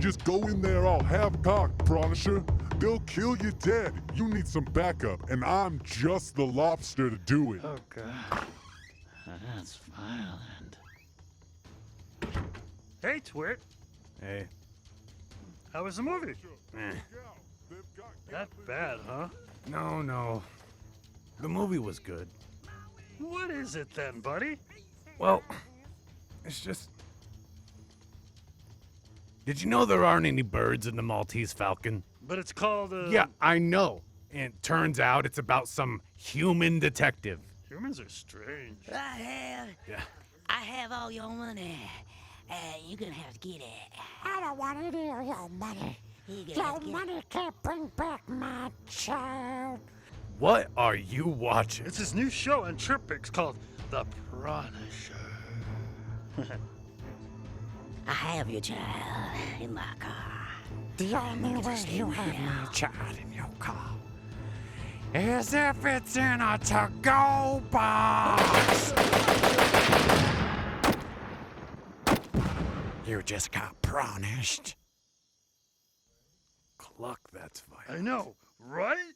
just go in there all half-cocked, Prawnisher. They'll kill you dead. You need some backup, and I'm just the lobster to do it. Oh, God. That's violent. Hey, Twit. Hey. How was the movie? Eh. That bad, huh? No. The movie was good. What is it then, buddy? Well, it's just... Did you know there aren't any birds in the Maltese Falcon? But it's called, Yeah, I know. And it turns out it's about some human detective. Humans are strange. I have all your money. You're gonna have to get it. I don't want any of your money. Your money can't bring back my child. What are you watching? It's this new show on Chirpix called The Prawnisher. I have your child in my car. The only way you have my child in your car is if it's in a to-go box. You just got prawnished. Cluck, that's violent. I know, right?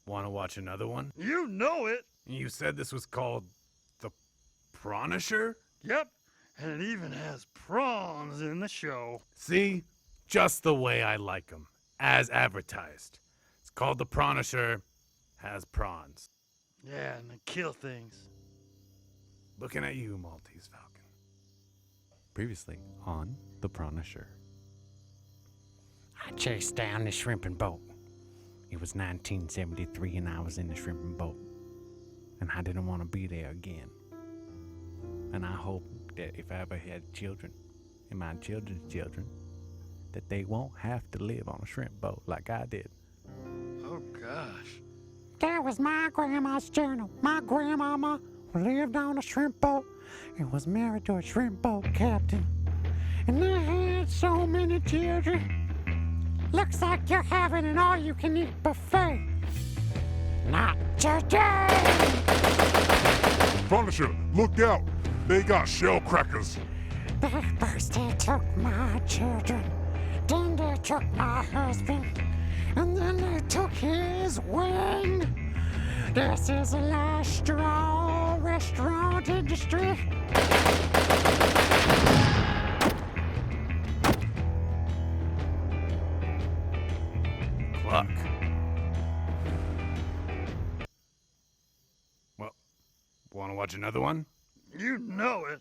Want to watch another one? You know it. You said this was called The Prawnisher? Yep, and it even has prawns in the show. See? Just the way I like them. As advertised. It's called The Prawnisher. Has prawns. Yeah, and they kill things. Looking at you, Maltese Falcon. Previously on The Prawnisher. I chased down the shrimping boat. It was 1973 and I was in the shrimping boat. And I didn't want to be there again. And I hope that if I ever had children, and my children's children, that they won't have to live on a shrimp boat like I did. Oh, gosh. That was my grandma's journal. My grandmama lived on a shrimp boat and was married to a shrimp boat captain. And they had so many children. Looks like you're having an all-you-can-eat buffet. Not today! Prawnisher, look out! They got shell crackers. First they took my children, then they took my husband, and then they took his wing. This is the last straw, restaurant industry. Cluck. Well, want to watch another one? You know it.